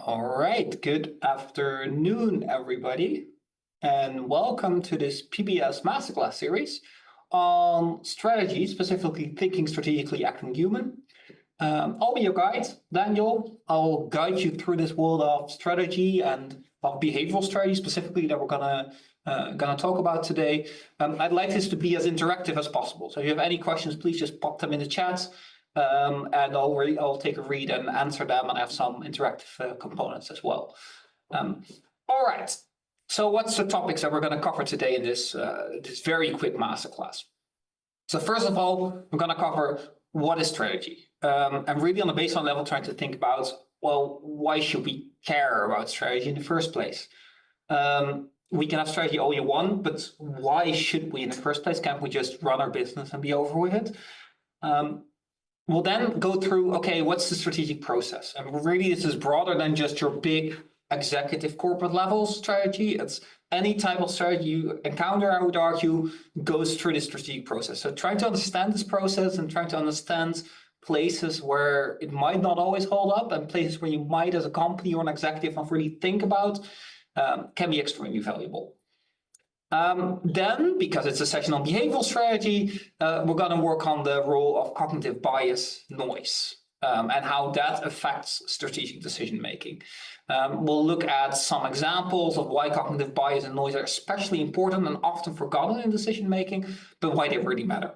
All right, good afternoon, everybody, and welcome to this PBS Masterclass series on strategy, specifically thinking strategically, acting human. I'll be your guide, Daniel. I'll guide you through this world of strategy and of behavioral strategy, specifically that we're gonna talk about today. I'd like this to be as interactive as possible. So if you have any questions, please just pop them in the chat. And I'll take a read and answer them, and have some interactive components as well. All right. So what's the topics that we're going to cover today in this very quick masterclass? So first of all, we're going to cover what is strategy. And really on a baseline level, trying to think about, well, why should we care about strategy in the first place? We can have strategy all you want, but why should we in the first place? Can't we just run our business and be over with it? We'll then go through, okay, what's the strategic process? And really, this is broader than just your big executive corporate level strategy. It's any type of strategy you encounter, I would argue, goes through the strategic process. So trying to understand this process and trying to understand places where it might not always hold up and places where you might, as a company or an executive, not really think about, can be extremely valuable. Then, because it's a session on behavioral strategy, we're going to work on the role of cognitive bias noise and how that affects strategic decision making. We'll look at some examples of why cognitive bias and noise are especially important and often forgotten in decision making, but why they really matter.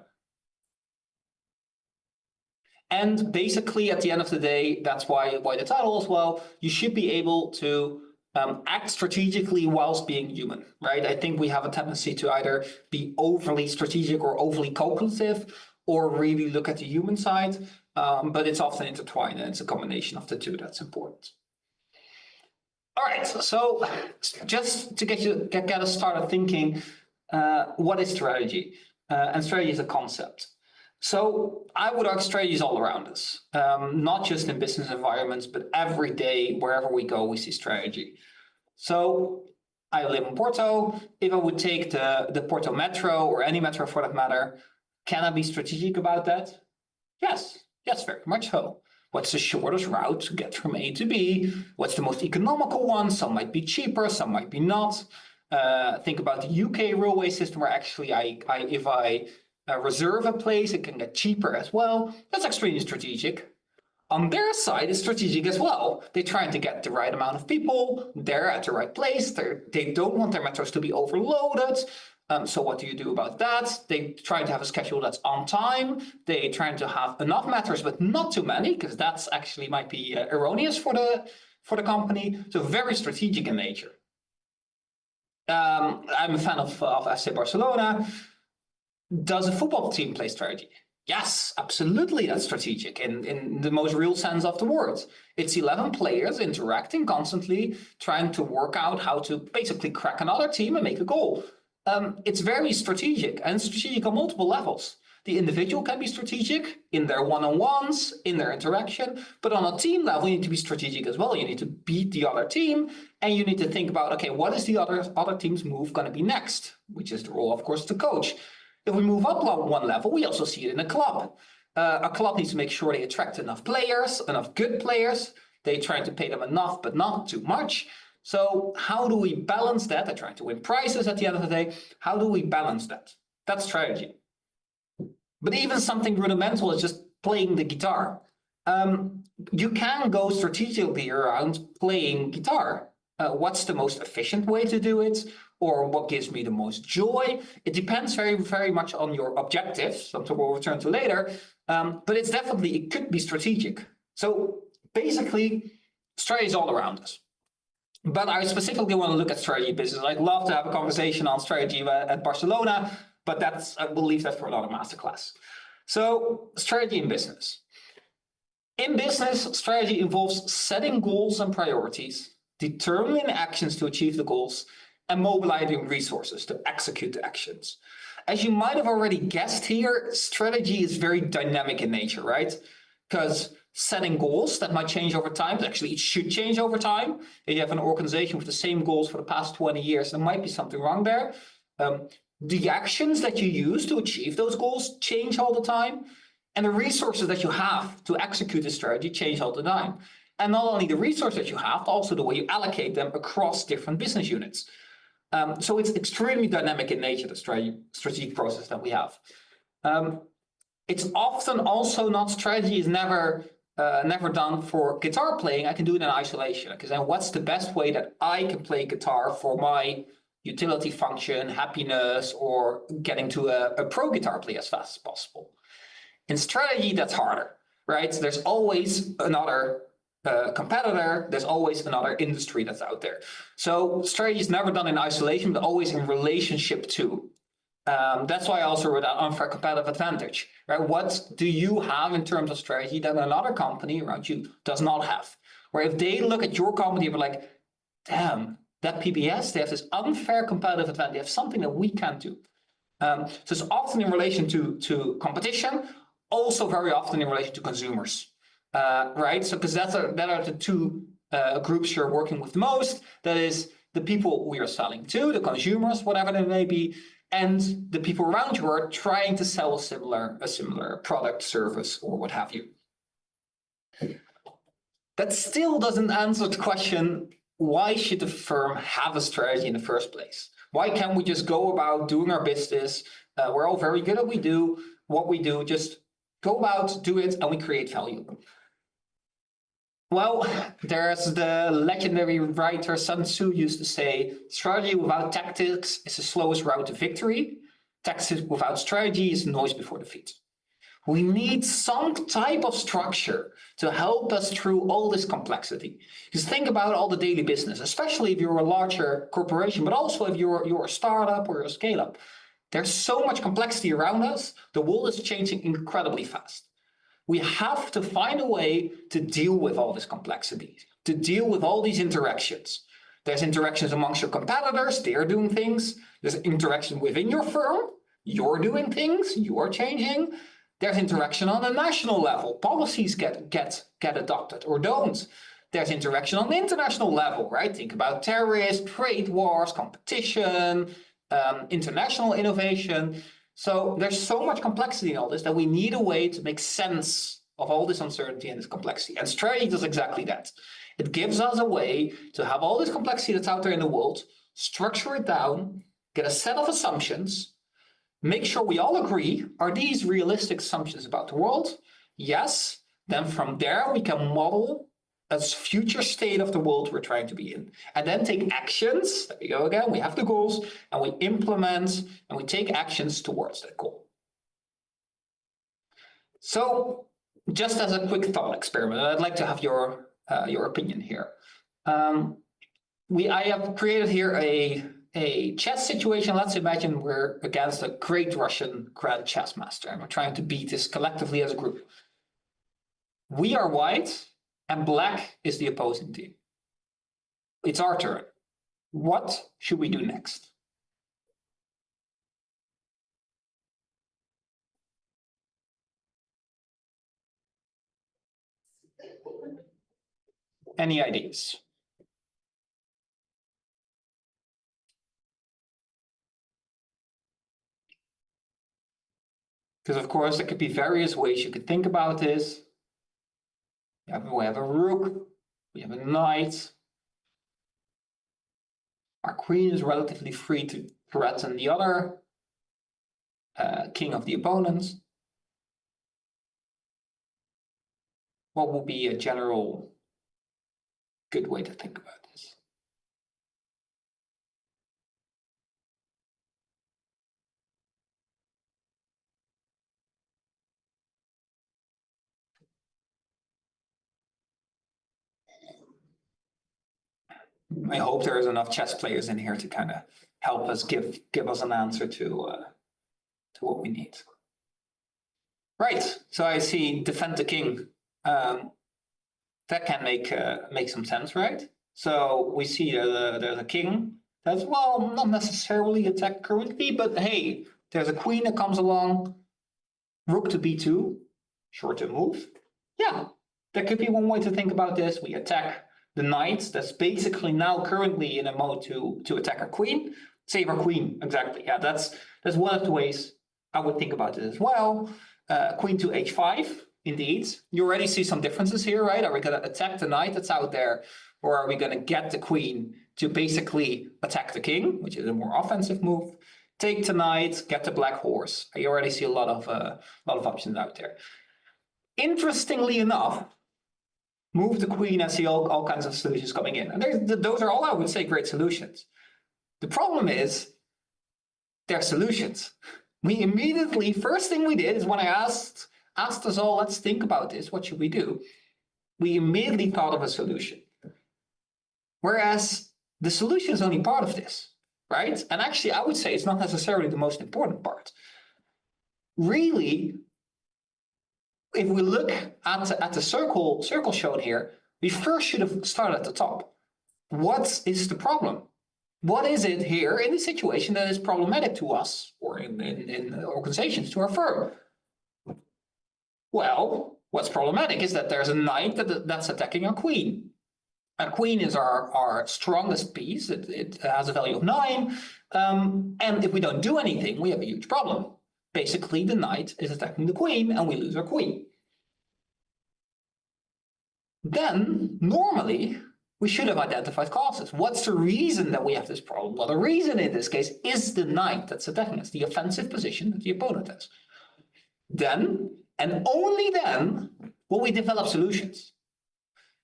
And basically, at the end of the day, that's why the title as well, you should be able to act strategically whilst being human, right? I think we have a tendency to either be overly strategic or overly calculative, or really look at the human side, but it's often intertwined, and it's a combination of the two that's important. All right, so just to get us started thinking, what is strategy? And strategy is a concept. So I would argue strategy is all around us, not just in business environments, but every day, wherever we go, we see strategy. So I live in Porto. If I would take the Porto Metro, or any metro for that matter, can I be strategic about that? Yes, very much so. What's the shortest route to get from A to B? What's the most economical one? Some might be cheaper, some might be not. Think about the UK railway system, where actually if I reserve a place, it can get cheaper as well. That's extremely strategic. On their side, it's strategic as well. They're trying to get the right amount of people. They're at the right place. They don't want their metros to be overloaded. So what do you do about that? They try to have a schedule that's on time. They trying to have enough metros, but not too many, because that's actually might be erroneous for the company. So very strategic in nature. I'm a fan of FC Barcelona. Does a football team play strategy? Yes, absolutely, that's strategic in the most real sense of the word. It's 11 players interacting constantly, trying to work out how to basically crack another team and make a goal. It's very strategic, and strategic on multiple levels. The individual can be strategic in their one-on-ones, in their interaction, but on a team level, you need to be strategic as well. You need to beat the other team, and you need to think about, okay, what is the other team's move going to be next? Which is the role, of course, to coach. If we move up one level, we also see it in a club. A club needs to make sure they attract enough players, enough good players. They try to pay them enough, but not too much. So how do we balance that? They're trying to win prizes at the end of the day. How do we balance that? That's strategy. But even something rudimental is just playing the guitar. You can go strategically around playing guitar. What's the most efficient way to do it? Or what gives me the most joy? It depends very, very much on your objectives, something we'll return to later. But it could be strategic. So basically, strategy is all around us. But I specifically want to look at strategy business. I'd love to have a conversation on strategy at Barcelona, but we'll leave that for another masterclass. So strategy in business. In business, strategy involves setting goals and priorities, determining actions to achieve the goals, and mobilizing resources to execute the actions. As you might have already guessed here, strategy is very dynamic in nature, right? Because setting goals that might change over time, actually it should change over time. If you have an organization with the same goals for the past 20 years, there might be something wrong there. The actions that you use to achieve those goals change all the time. And the resources that you have to execute the strategy change all the time. And not only the resources you have, also the way you allocate them across different business units. So it's extremely dynamic in nature, the strategic process that we have. It's often also not, strategy is never done for guitar playing. I can do it in isolation, because then what's the best way that I can play guitar for my utility function, happiness, or getting to a pro guitar player as fast as possible. In strategy, that's harder, right? There's always another competitor, there's always another industry that's out there. So strategy is never done in isolation, but always in relationship to. That's why I also wrote that unfair competitive advantage, right? What do you have in terms of strategy that another company around you does not have? Where if they look at your company, they're like, damn, that PBS, they have this unfair competitive advantage. They have something that we can't do. So it's often in relation to competition, also very often in relation to consumers, right? So because that are the two groups you're working with the most. That is the people we are selling to, the consumers, whatever they may be, and the people around you are trying to sell a similar product, service, or what have you. That still doesn't answer the question, why should the firm have a strategy in the first place? Why can't we just go about doing our business? We're all very good at what we do, just go about, do it, and we create value. Well, there's the legendary writer Sun Tzu used to say, strategy without tactics is the slowest route to victory. Tactics without strategy is noise before defeat. We need some type of structure to help us through all this complexity. Because think about all the daily business, especially if you're a larger corporation, but also if you're a startup or a scale-up. There's so much complexity around us. The world is changing incredibly fast. We have to find a way to deal with all this complexity, to deal with all these interactions. There's interactions amongst your competitors, they're doing things. There's interaction within your firm, you're doing things, you are changing. There's interaction on a national level, policies get adopted or don't. There's interaction on the international level, right? Think about terrorists, trade wars, competition, international innovation. So there's so much complexity in all this that we need a way to make sense of all this uncertainty and this complexity. And strategy does exactly that. It gives us a way to have all this complexity that's out there in the world, structure it down, get a set of assumptions, make sure we all agree, are these realistic assumptions about the world? Yes. Then from there, we can model a future state of the world we're trying to be in. And then take actions, there we go again, we have the goals, and we implement and we take actions towards that goal. So just as a quick thought experiment, I'd like to have your opinion here. I have created here a chess situation. Let's imagine we're against a great Russian grand chess master, and we're trying to beat this collectively as a group. We are white, and black is the opposing team. It's our turn. What should we do next? Any ideas? Because of course, there could be various ways you could think about this. We have a rook, we have a knight. Our queen is relatively free to threaten the other king of the opponents. What would be a general good way to think about this? I hope there is enough chess players in here to kind of help us give us an answer to what we need. Right. So I see defend the king. That can make some sense, right? So we see there's a king that's, well, not necessarily attacked currently, but hey, there's a queen that comes along. Rook to b2, short-term move. Yeah, that could be one way to think about this. We attack the knight that's basically now currently in a mode to attack our queen. Save our queen, exactly. Yeah, that's one of the ways I would think about it as well. Queen to h5. indeed. You already see some differences here, right? Are we going to attack the knight that's out there, or are we going to get the queen to basically attack the king, which is a more offensive move? Take the knight, get the black horse. You already see a lot of options out there. Interestingly enough, move the queen. I see all kinds of solutions coming in, and those are all, I would say, great solutions. The problem is they're solutions. We immediately, first thing we did is when I asked us all, let's think about this, what should we do? We immediately thought of a solution. Whereas the solution is only part of this, right? And actually, I would say it's not necessarily the most important part. Really, if we look at the circle shown here, we first should have started at the top. What is the problem? What is it here in this situation that is problematic to us or in organizations, to our firm? Well, what's problematic is that there's a knight that's attacking our queen. A queen is our strongest piece. It has a value of 9. And if we don't do anything, we have a huge problem. Basically, the knight is attacking the queen and we lose our queen. Then, normally, we should have identified causes. What's the reason that we have this problem? Well, the reason in this case is the knight that's attacking us, the offensive position that the opponent has. Then, and only then, will we develop solutions.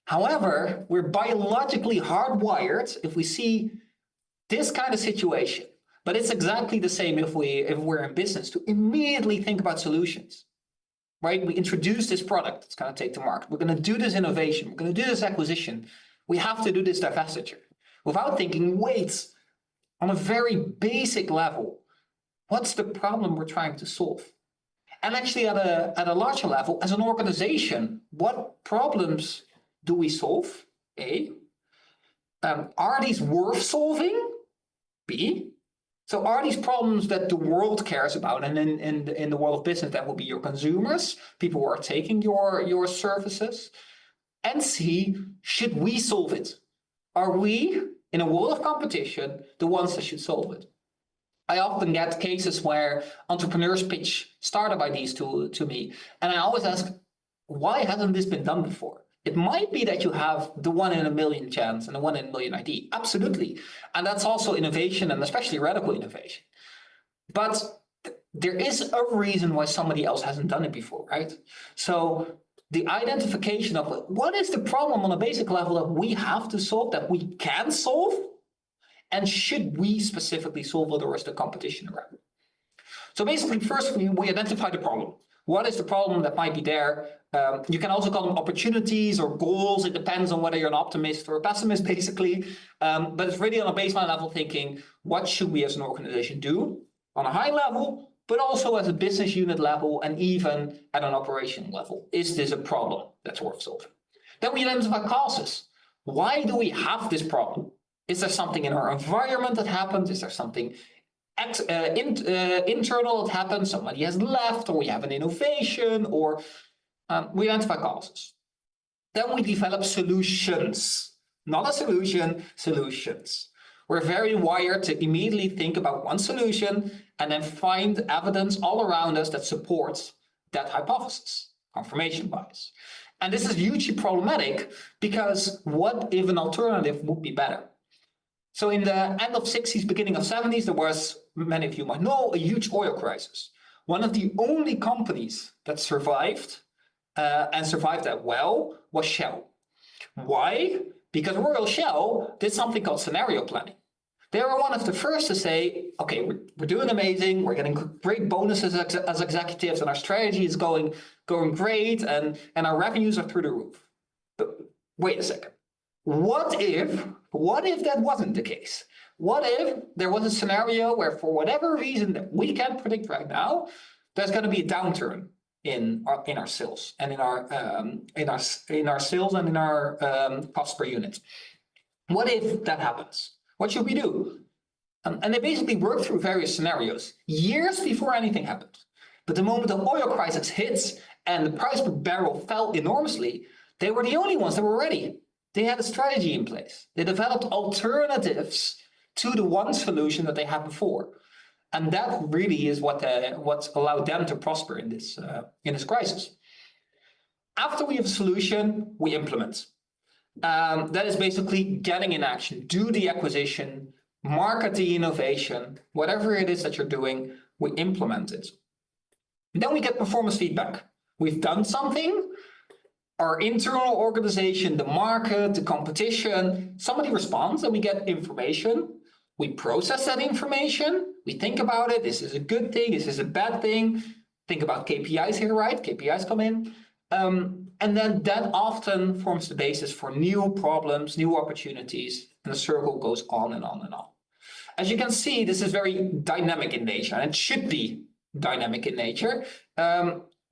However, we're biologically hardwired if we see this kind of situation. But it's exactly the same if we're in business, to immediately think about solutions. Right? We introduce this product that's going to take the market. We're going to do this innovation. We're going to do this acquisition. We have to do this divestiture without thinking, wait, on a very basic level, what's the problem we're trying to solve? And actually at a larger level, as an organization, what problems do we solve? A. Are these worth solving? B. So are these problems that the world cares about? And in the world of business, that will be your consumers, people who are taking your services. And C, should we solve it? Are we, in a world of competition, the ones that should solve it? I often get cases where entrepreneurs pitch startup ideas to me, and I always ask, why hasn't this been done before? It might be that you have the 1 in a million chance and the 1 in a million idea, absolutely. And that's also innovation, and especially radical innovation. But there is a reason why somebody else hasn't done it before, right? So the identification of what is the problem on a basic level that we have to solve, that we can solve, and should we specifically solve it, or is the competition around it? So basically, first we identify the problem. What is the problem that might be there? You can also call them opportunities or goals. It depends on whether you're an optimist or a pessimist, basically. But it's really on a baseline level thinking, what should we as an organization do on a high level, but also as a business unit level and even at an operational level? Is this a problem that's worth solving? Then we identify causes. Why do we have this problem? Is there something in our environment that happened? Is there something internal that happened? Somebody has left, or we have an innovation, or we identify causes. Then we develop solutions. Not a solution, solutions. We're very wired to immediately think about one solution and then find evidence all around us that supports that hypothesis, confirmation bias. And this is hugely problematic because what if an alternative would be better? So in the end of 60s, beginning of 70s, there was, many of you might know, a huge oil crisis. One of the only companies that survived and survived that well was Shell. Why? Because Royal Shell did something called scenario planning. They were one of the first to say, okay, we're doing amazing, we're getting great bonuses as executives, and our strategy is going great, and our revenues are through the roof. But wait a second. What if that wasn't the case? What if there was a scenario where, for whatever reason that we can't predict right now, there's going to be a downturn in our sales and in our sales and in our cost per unit? What if that happens? What should we do? And they basically worked through various scenarios years before anything happened. But the moment the oil crisis hits and the price per barrel fell enormously, they were the only ones that were ready. They had a strategy in place. They developed alternatives to the one solution that they had before. And that really is what allowed them to prosper in this crisis. After we have a solution, we implement. That is basically getting in action, do the acquisition, market the innovation, whatever it is that you're doing, we implement it. And then we get performance feedback. We've done something, our internal organization, the market, the competition, somebody responds and we get information. We process that information. We think about it. This is a good thing. This is a bad thing. Think about KPIs here, right? KPIs come in. And then that often forms the basis for new problems, new opportunities, and the circle goes on and on and on. As you can see, this is very dynamic in nature, and it should be dynamic in nature,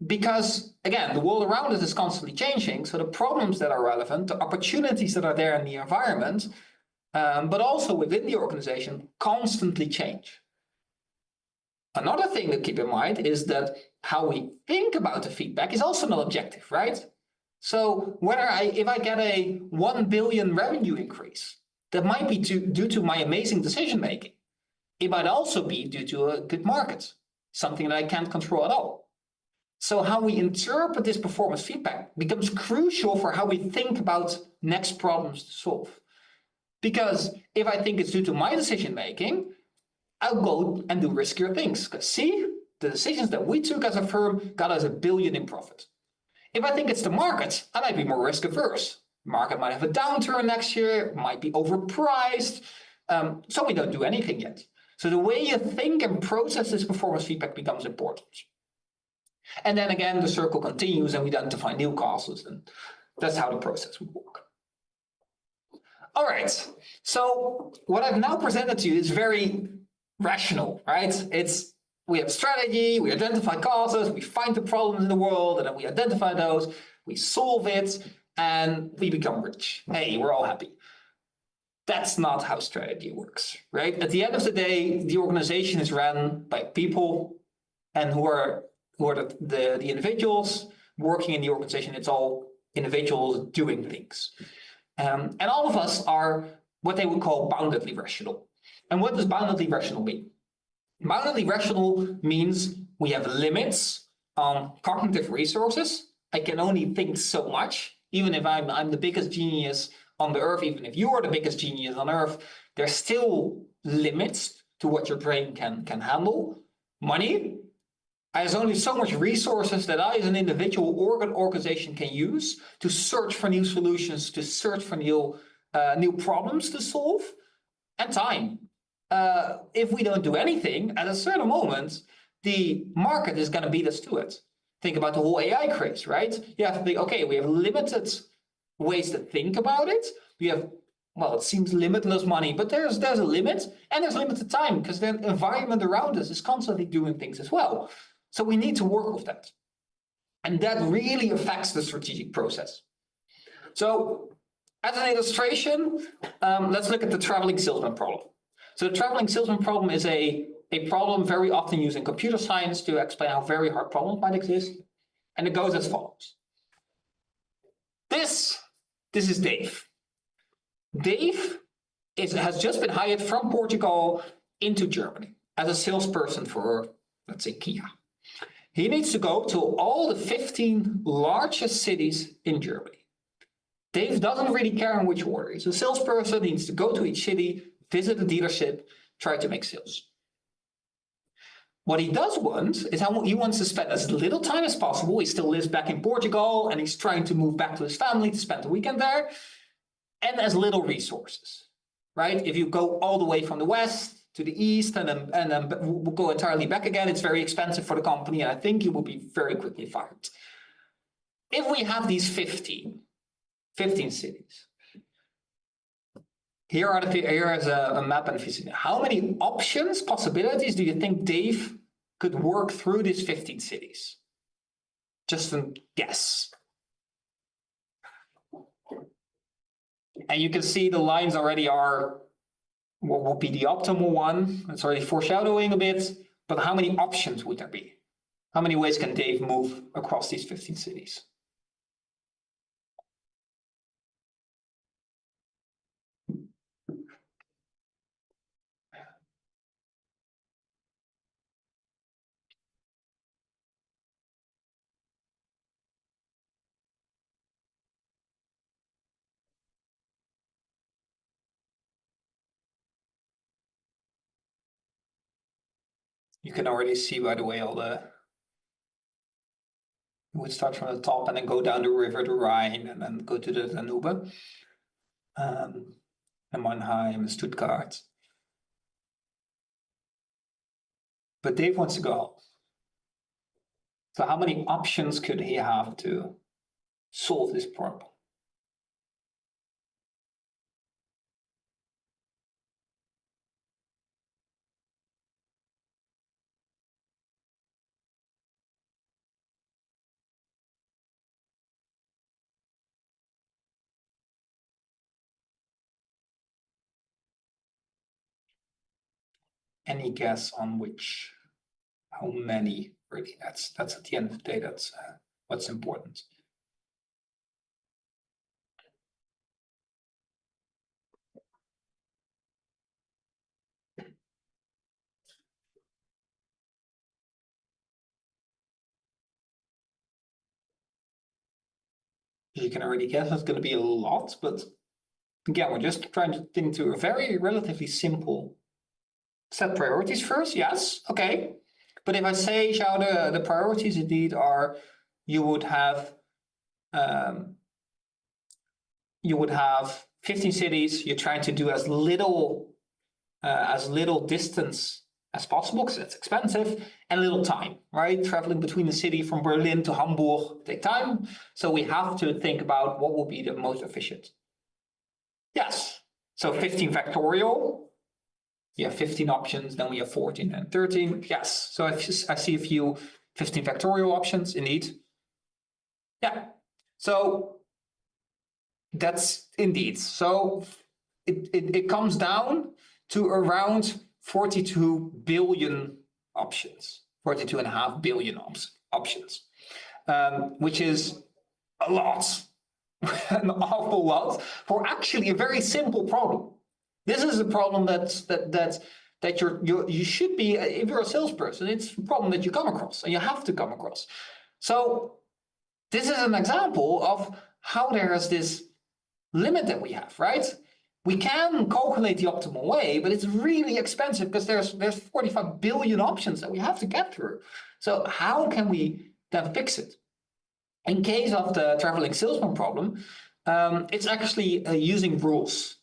because, again, the world around us is constantly changing, so the problems that are relevant, the opportunities that are there in the environment, but also within the organization, constantly change. Another thing to keep in mind is that how we think about the feedback is also not objective, right? So if I get a 1 billion revenue increase, that might be due to my amazing decision making. It might also be due to a good market, something that I can't control at all. So how we interpret this performance feedback becomes crucial for how we think about next problems to solve. Because if I think it's due to my decision making, I'll go and do riskier things. Because see, the decisions that we took as a firm got us 1 billion in profit. If I think it's the market, I might be more risk averse. The market might have a downturn next year, might be overpriced, so we don't do anything yet. So the way you think and process this performance feedback becomes important. And then again, the circle continues and we identify new causes, and that's how the process would work. All right, so what I've now presented to you is very rational, right? We have strategy, we identify causes, we find the problems in the world, and then we identify those, we solve it, and we become rich. Hey, we're all happy. That's not how strategy works, right? At the end of the day, the organization is run by people, and who are the individuals working in the organization. It's all individuals doing things. And all of us are what they would call boundedly rational. And what does boundedly rational mean? Boundedly rational means we have limits on cognitive resources. I can only think so much, even if I'm the biggest genius on the earth, even if you are the biggest genius on earth, there's still limits to what your brain can handle. Money, there's only so much resources that I as an individual organization can use to search for new solutions, to search for new problems to solve, and time. If we don't do anything, at a certain moment, the market is going to beat us to it. Think about the whole AI craze, right? You have to think, okay, we have limited ways to think about it. We have, well, it seems limitless money, but there's a limit, and there's limited time because the environment around us is constantly doing things as well. So we need to work with that. And that really affects the strategic process. So as an illustration, let's look at the traveling salesman problem. So the traveling salesman problem is a problem very often used in computer science to explain how very hard problems might exist. And it goes as follows. This is Dave. Dave has just been hired from Portugal into Germany as a salesperson for, let's say, Kia. He needs to go to all the 15 largest cities in Germany. Dave doesn't really care in which order. He's a salesperson, he needs to go to each city, visit the dealership, try to make sales. What he does want is he wants to spend as little time as possible. He still lives back in Portugal and he's trying to move back to his family to spend the weekend there, and as little resources, right? If you go all the way from the west to the east and then we'll go entirely back again, it's very expensive for the company, and I think you will be very quickly fired. If we have these 15 cities, here is a map and vision. How many options, possibilities do you think Dave could work through these 15 cities? Just a guess. And you can see the lines already are what would be the optimal one. It's already foreshadowing a bit, but how many options would there be? How many ways can Dave move across these 15 cities? You can already see, by the way, all the. You would start from the top and then go down the river, the Rhine, and then go to the Danube, and Mannheim, Stuttgart. But Dave wants to go home. So how many options could he have to solve this problem? Any guess on which? How many? Really, that's at the end of the day. That's what's important. You can already guess it's going to be a lot, but again, we're just trying to think through a very relatively simple set priorities first. Yes, okay. But if I say, Xiao, the priorities indeed are, you would have 15 cities. You're trying to do as little distance as possible because it's expensive, and little time, right? Traveling between the city from Berlin to Hamburg take time. So we have to think about what will be the most efficient. Yes. So 15 factorial. You have 15 options, then we have 14 and 13. Yes. So I see a few 15 factorial options indeed. Yeah. So that's indeed. So it comes down to around 42 billion options, 42.5 billion options, which is a lot, an awful lot for actually a very simple problem. This is a problem that you should be, if you're a salesperson, it's a problem that you come across and you have to come across. So this is an example of how there is this limit that we have, right? We can calculate the optimal way, but it's really expensive because there's 45 billion options that we have to get through. So how can we then fix it? In case of the traveling salesman problem, it's actually using rules,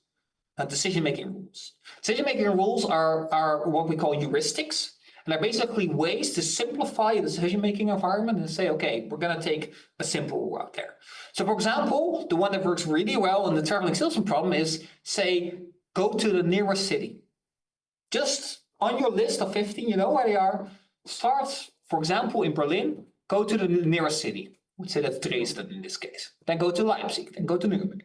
decision-making rules. Decision-making rules are what we call heuristics. And they're basically ways to simplify a decision-making environment and say, okay, we're going to take a simple rule out there. So for example, the one that works really well in the traveling salesman problem is, say, go to the nearest city. Just on your list of 15, you know where they are. Start, for example, in Berlin, go to the nearest city. We'd say that's Dresden in this case. Then go to Leipzig, then go to Nuremberg.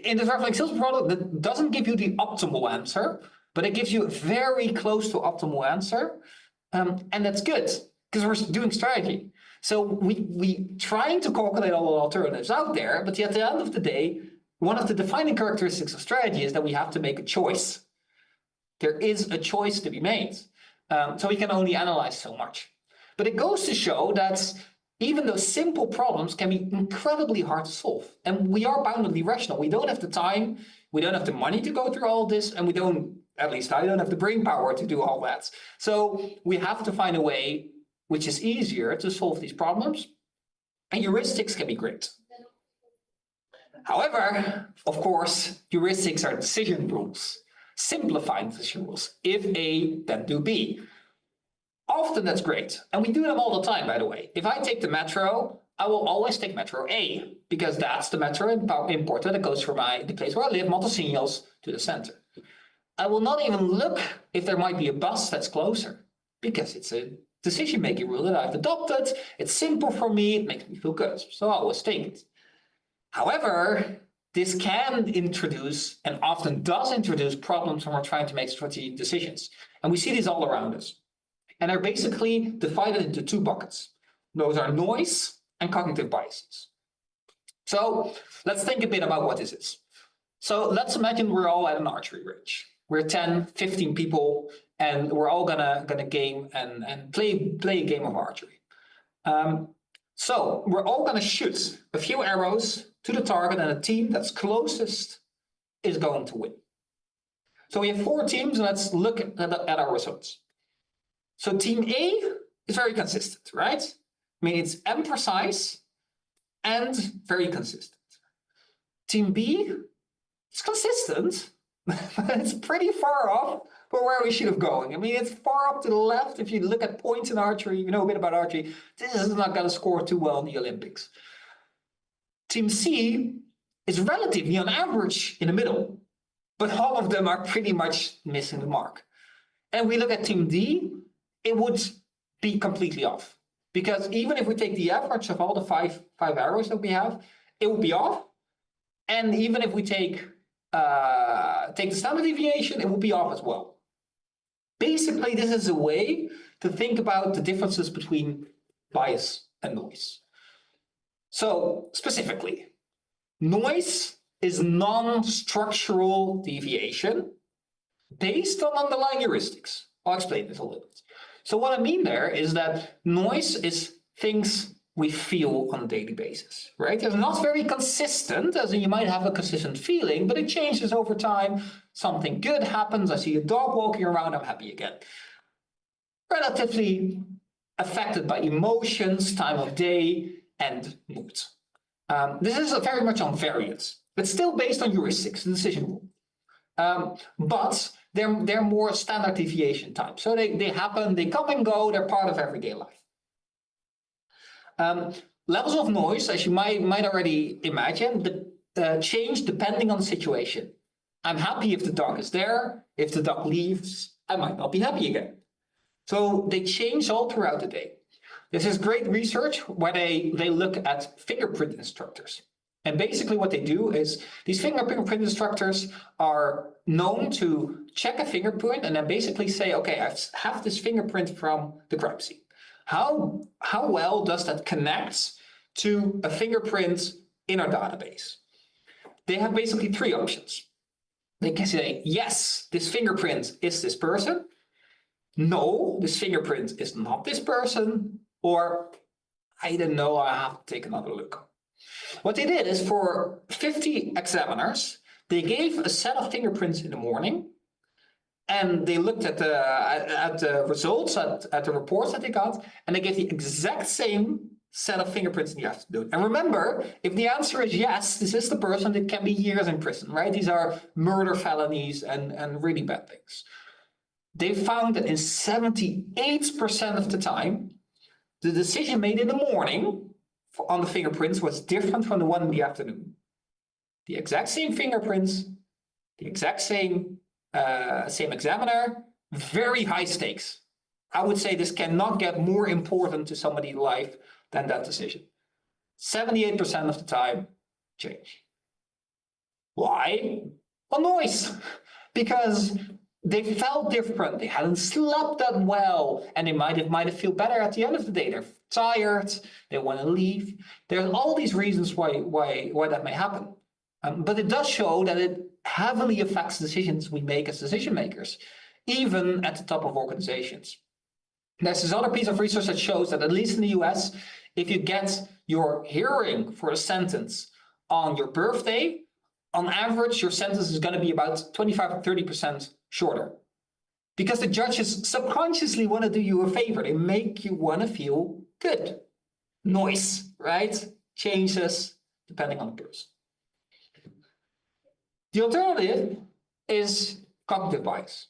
In the traveling salesman problem, that doesn't give you the optimal answer, but it gives you a very close to optimal answer. And that's good because we're doing strategy. So we trying to calculate all the alternatives out there, but at the end of the day, one of the defining characteristics of strategy is that we have to make a choice. There is a choice to be made. So we can only analyze so much. But it goes to show that even those simple problems can be incredibly hard to solve. And we are boundedly rational. We don't have the time, we don't have the money to go through all this, and we don't, at least I don't have the brain power to do all that. So we have to find a way which is easier to solve these problems. And heuristics can be great. However, of course, heuristics are decision rules, simplified decision rules. If A, then do B. Often that's great. And we do them all the time, by the way. If I take the metro, I will always take metro A, because that's the metro in Porto that goes from the place where I live, Matosinhos, to the center. I will not even look if there might be a bus that's closer, because it's a decision-making rule that I've adopted. It's simple for me, it makes me feel good, so I always take it. However, this can introduce, and often does introduce, problems when we're trying to make strategic decisions. And we see these all around us. And they're basically divided into two buckets. Those are noise and cognitive biases. So let's think a bit about what this is. So let's imagine we're all at an archery range. We're 10, 15 people, and we're all gonna game and play a game of archery. So we're all gonna shoot a few arrows to the target, and the team that's closest is going to win. So we have 4 teams, and let's look at our results. So team A is very consistent, right? I mean, it's precise and very consistent. Team B is consistent, but it's pretty far off from where we should have going. I mean, it's far up to the left. If you look at points in archery, you know a bit about archery, this is not going to score too well in the Olympics. Team C is relatively on average in the middle, but all of them are pretty much missing the mark. And we look at Team D, it would be completely off. Because even if we take the average of all the five arrows that we have, it would be off. And even if we take the standard deviation, it will be off as well. Basically, this is a way to think about the differences between bias and noise. So specifically, noise is non-structural deviation based on underlying heuristics. I'll explain this a little bit. So what I mean there is that noise is things we feel on a daily basis, right? It's not very consistent, as in you might have a consistent feeling, but it changes over time. Something good happens, I see a dog walking around, I'm happy again. Relatively affected by emotions, time of day, and mood. This is very much on variance, but still based on heuristics, the decision rule. But they're more standard deviation type. So they happen, they come and go, they're part of everyday life. Levels of noise, as you might already imagine, change depending on the situation. I'm happy if the dog is there. If the dog leaves, I might not be happy again. So they change all throughout the day. This is great research where they look at fingerprint instructors. And basically what they do is these fingerprint instructors are known to check a fingerprint and then basically say, okay, I have this fingerprint from the crime scene. How well does that connect to a fingerprint in our database? They have basically three options. They can say, yes, this fingerprint is this person. No, this fingerprint is not this person. Or, I don't know, I have to take another look. What they did is for 50 examiners, they gave a set of fingerprints in the morning. And they looked at the results, at the reports that they got, and they gave the exact same set of fingerprints in the afternoon. And remember, if the answer is yes, this is the person, it can be years in prison, right? These are murder felonies and really bad things. They found that in 78% of the time, the decision made in the morning on the fingerprints was different from the one in the afternoon. The exact same fingerprints, the exact same examiner, very high stakes. I would say this cannot get more important to somebody's life than that decision. 78% of the time, change. Why? Well, noise. Because they felt different. They hadn't slept that well, and they might have feel better at the end of the day. They're tired. They want to leave. There's all these reasons why that may happen. But it does show that it heavily affects decisions we make as decision makers, even at the top of organizations. There's this other piece of research that shows that, at least in the US, if you get your hearing for a sentence on your birthday, on average, your sentence is going to be about 25 to 30% shorter. Because the judges subconsciously want to do you a favor. They make you want to feel good. Noise, right? Changes depending on the person. The alternative is cognitive bias.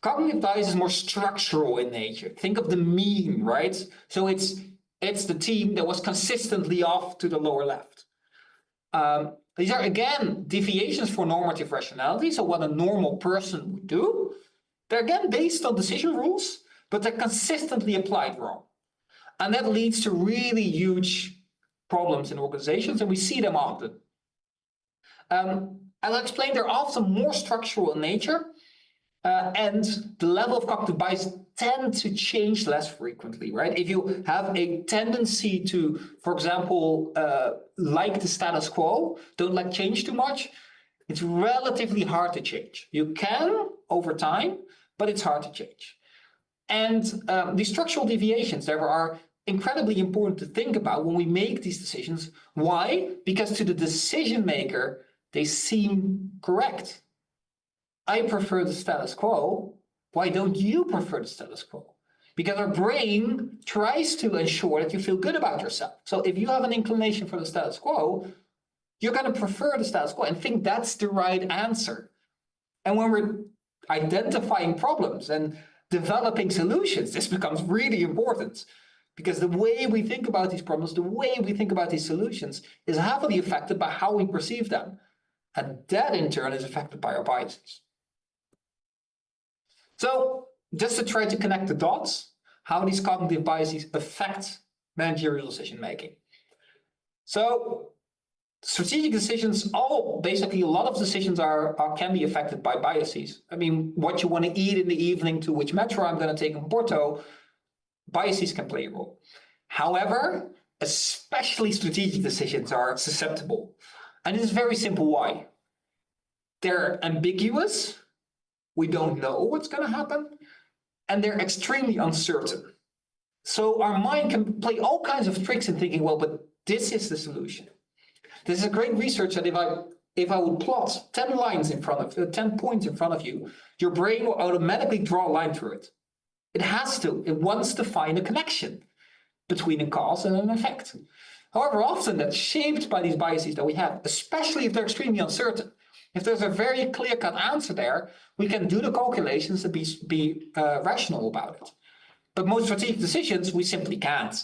Cognitive bias is more structural in nature. Think of the mean, right? So it's the team that was consistently off to the lower left. These are, again, deviations for normative rationality, so what a normal person would do. They're, again, based on decision rules, but they're consistently applied wrong. And that leads to really huge problems in organizations, and we see them often. As I explained, they're often more structural in nature, and the level of cognitive bias tend to change less frequently, right? If you have a tendency to, for example, like the status quo, don't like change too much, it's relatively hard to change. You can over time, but it's hard to change. And these structural deviations, therefore, are incredibly important to think about when we make these decisions. Why? Because to the decision maker, they seem correct. I prefer the status quo. Why don't you prefer the status quo? because our brain tries to ensure that you feel good about yourself. So if you have an inclination for the status quo, you're going to prefer the status quo and think that's the right answer. And when we're identifying problems and developing solutions, this becomes really important, because the way we think about these problems, the way we think about these solutions is heavily affected by how we perceive them. And that in turn is affected by our biases. So just to try to connect the dots, how these cognitive biases affect managerial decision making. So strategic decisions, basically a lot of decisions can be affected by biases. I mean, what you want to eat in the evening, to which metro I'm going to take in Porto, biases can play a role. However, especially strategic decisions are susceptible. And it is very simple why. They're ambiguous, we don't know what's going to happen, and they're extremely uncertain. So our mind can play all kinds of tricks in thinking, well, but this is the solution. This is a great research that if I would plot 10 lines in front of 10 points in front of you, your brain will automatically draw a line through it. It has to. It wants to find a connection between a cause and an effect. However, often that's shaped by these biases that we have, especially if they're extremely uncertain. If there's a very clear-cut answer there, we can do the calculations and be rational about it. But most strategic decisions, we simply can't.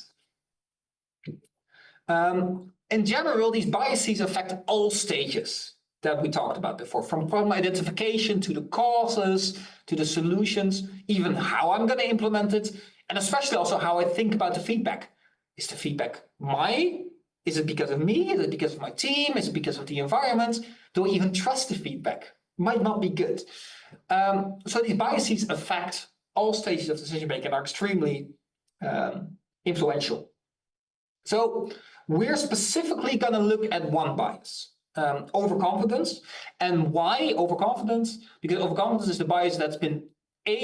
In general, these biases affect all stages that we talked about before, from problem identification to the causes, to the solutions, even how I'm going to implement it, and especially also how I think about the feedback. Is the feedback mine? Is it because of me? Is it because of my team? Is it because of the environment? Do I even trust the feedback? Might not be good. So these biases affect all stages of decision making and are extremely influential. So we're specifically going to look at one bias, overconfidence. And why overconfidence? Because overconfidence is the bias that's been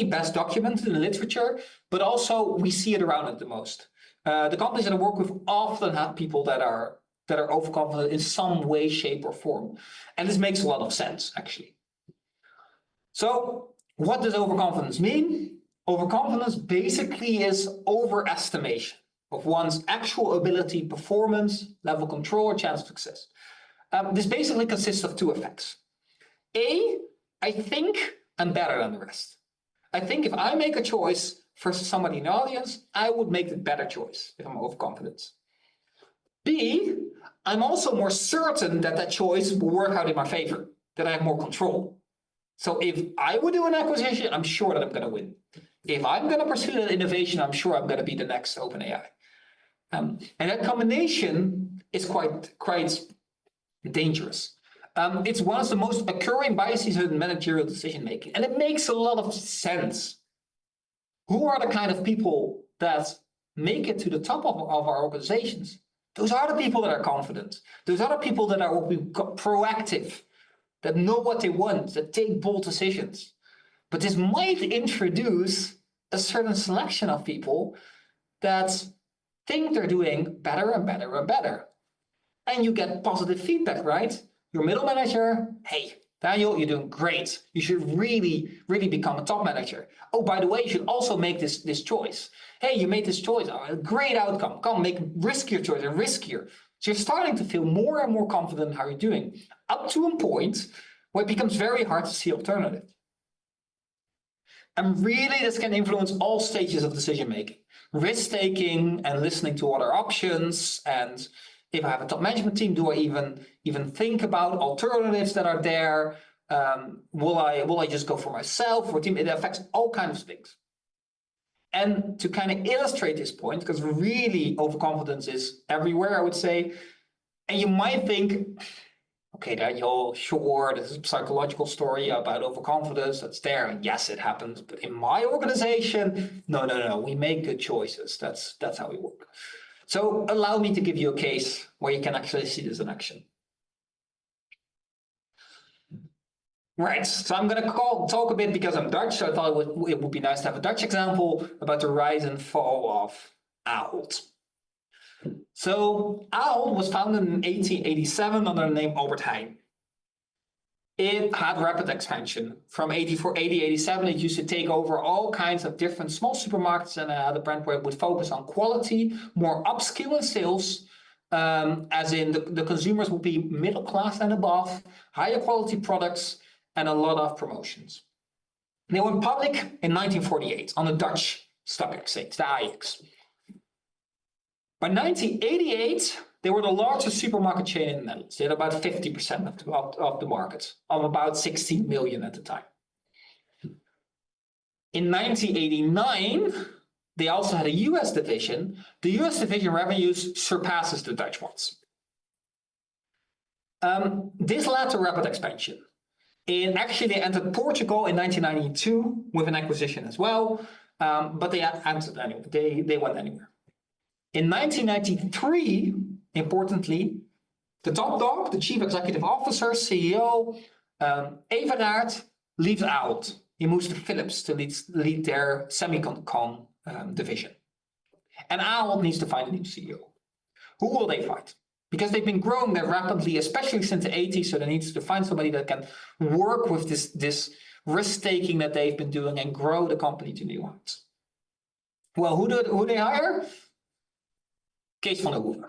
best documented in literature, but also we see it around it the most. The companies that I work with often have people that are overconfident in some way, shape, or form. And this makes a lot of sense, actually. So what does overconfidence mean? Overconfidence basically is overestimation of one's actual ability, performance, level of control, or chance of success. This basically consists of two effects. I think I'm better than the rest. I think if I make a choice versus somebody in the audience, I would make the better choice if I'm overconfident. B, I'm also more certain that that choice will work out in my favor, that I have more control. So if I would do an acquisition, I'm sure that I'm going to win. If I'm going to pursue that innovation, I'm sure I'm going to be the next OpenAI. And that combination is quite dangerous. It's one of the most occurring biases in managerial decision making, and it makes a lot of sense. Who are the kind of people that make it to the top of our organizations? Those are the people that are confident. Those are the people that are proactive, that know what they want, that take bold decisions. But this might introduce a certain selection of people that think they're doing better and better and better. And you get positive feedback, right? Your middle manager, hey, Daniel, you're doing great. You should really, really become a top manager. Oh, by the way, you should also make this choice. Hey, you made this choice. Oh, a great outcome. Come, make riskier choice and riskier. So you're starting to feel more and more confident in how you're doing, up to a point where it becomes very hard to see alternatives. And really, this can influence all stages of decision making. Risk-taking and listening to other options. And if I have a top management team, do I even think about alternatives that are there? Will I just go for myself or team? It affects all kinds of things. And to kind of illustrate this point, because really overconfidence is everywhere, I would say. And you might think, okay, Daniel, sure, this is a psychological story about overconfidence that's there. And yes, it happens. But in my organization, no, we make good choices. That's how we work. So allow me to give you a case where you can actually see this in action. Right, so I'm going to talk a bit because I'm Dutch, so I thought it would be nice to have a Dutch example about the rise and fall of Ahold. So Ahold was founded in 1887 under the name Albert Heijn. It had rapid expansion. From 87, it used to take over all kinds of different small supermarkets and had a brand where it would focus on quality, more upskill in sales, as in the consumers would be middle class and above, higher quality products, and a lot of promotions. They went public in 1948 on the Dutch stock exchange, the AEX. By 1988, they were the largest supermarket chain in the Netherlands. They had about 50% of the market, of about 16 million at the time. In 1989, they also had a US division. The US division revenues surpasses the Dutch ones. This led to rapid expansion. Actually, they entered Portugal in 1992 with an acquisition as well, but they entered anyway. They went anywhere. In 1993, importantly, the top dog, the chief executive officer, CEO, Everard, leaves out. He moves to Philips to lead their semicon division. And Ahold needs to find a new CEO. Who will they find? Because they've been growing there rapidly, especially since the 80s, so they need to find somebody that can work with this risk-taking that they've been doing and grow the company to new heights. Well, who they hire? Kees van der Hoeven.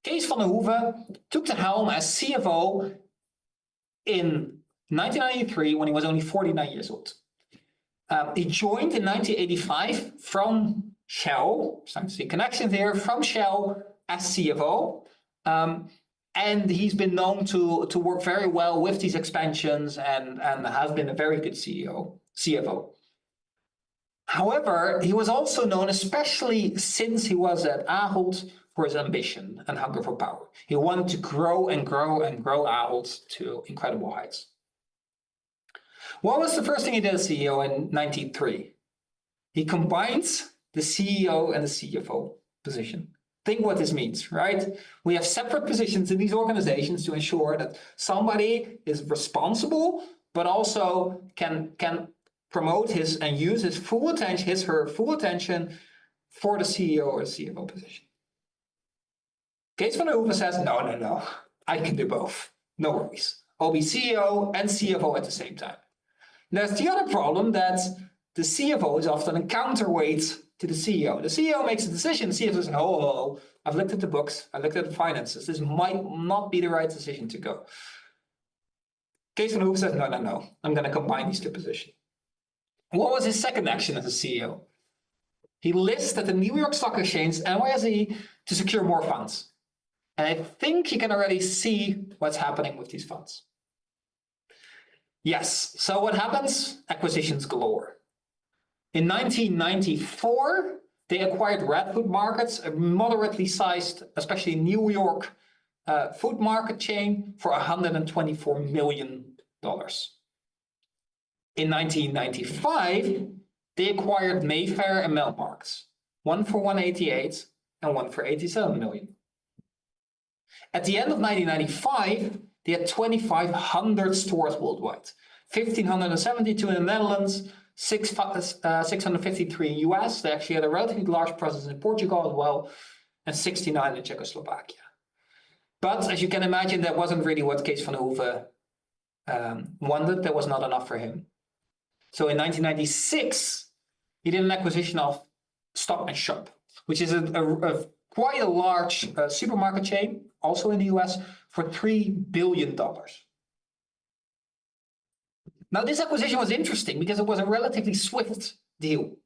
Kees van der Hoeven took the helm as CFO in 1993 when he was only 49 years old. He joined in 1985 from Shell, starting to see connections here, from Shell as CFO. And he's been known to work very well with these expansions and has been a very good CFO. However, he was also known, especially since he was at Ahold, for his ambition and hunger for power. He wanted to grow and grow and grow Ahold to incredible heights. What was the first thing he did as CEO in 1993? He combines the CEO and the CFO position. Think what this means, right? We have separate positions in these organizations to ensure that somebody is responsible, but also can promote his and use his full attention, her full attention for the CEO or CFO position. Kees van der Hoeven says, no, I can do both. No worries. I'll be CEO and CFO at the same time. There's the other problem that the CFO is often a counterweight to the CEO. The CEO makes a decision, the CFO says, oh, I've looked at the books, I looked at the finances, this might not be the right decision to go. Kees van der Hoeven says, no, I'm going to combine these two positions. What was his second action as a CEO? He lists at the New York Stock Exchange, NYSE, to secure more funds. And I think you can already see what's happening with these funds. Yes, so what happens? Acquisitions galore. In 1994, they acquired Red Food Markets, a moderately sized, especially New York food market chain, for $124 million. In 1995, they acquired Mayfair and Melmarks, one for 188 and one for 87 million. At the end of 1995, they had 2,500 stores worldwide, 1,572 in the Netherlands, 653 in the US. They actually had a relatively large presence in Portugal as well, and 69 in Czechoslovakia. But as you can imagine, that wasn't really what Kees van der Hoeven wanted. That was not enough for him. So in 1996, he did an acquisition of Stop and Shop, which is quite a large supermarket chain, also in the US, for $3 billion. Now, this acquisition was interesting because it was a relatively swift deal.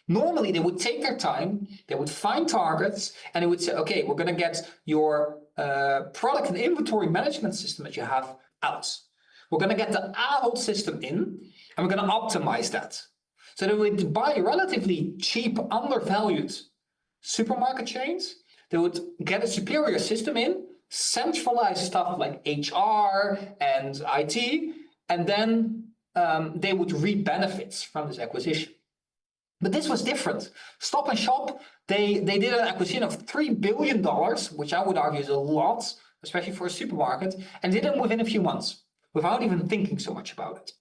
Normally, they would take their time, they would find targets, and they would say, okay, we're going to get your product and inventory management system that you have out. We're going to get the Ahold system in, and we're going to optimize that. So they would buy relatively cheap, undervalued supermarket chains. They would get a superior system in, centralize stuff like HR and IT, and then they would reap benefits from this acquisition. But this was different. Stop and Shop, they did an acquisition of $3 billion, which I would argue is a lot, especially for a supermarket, and did it within a few months, without even thinking so much about it.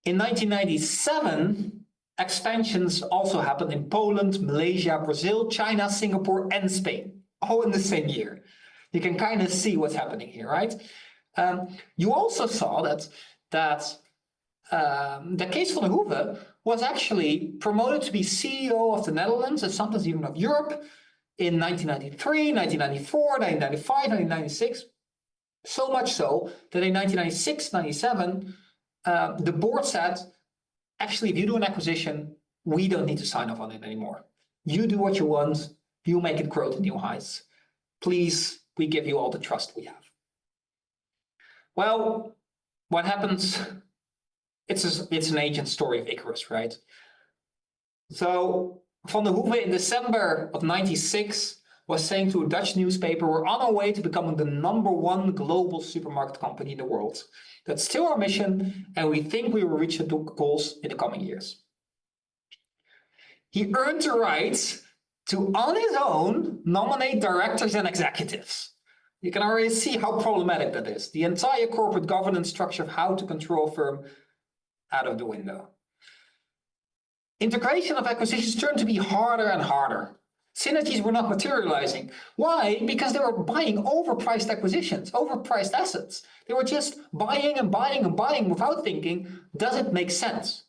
In 1997, expansions also happened in Poland, Malaysia, Brazil, China, Singapore, and Spain, all in the same year. You can kind of see what's happening here, right? You also saw that Kees van der Hoeven was actually promoted to be CEO of the Netherlands and sometimes even of Europe in 1993, 1994, 1995, 1996. So much so that in 1996, 97, the board said, actually, if you do an acquisition, we don't need to sign off on it anymore. You do what you want. You make it grow to new heights. Please, we give you all the trust we have. Well, what happens? It's an ancient story of Icarus, right? So Van der Hoeven in December of 96 was saying to a Dutch newspaper, we're on our way to becoming the #1 global supermarket company in the world. That's still our mission, and we think we will reach the goals in the coming years. He earned the right to, on his own, nominate directors and executives. You can already see how problematic that is. The entire corporate governance structure of how to control a firm out of the window. Integration of acquisitions turned to be harder and harder. Synergies were not materializing. Why? Because they were buying overpriced acquisitions, overpriced assets. They were just buying and buying and buying without thinking, does it make sense?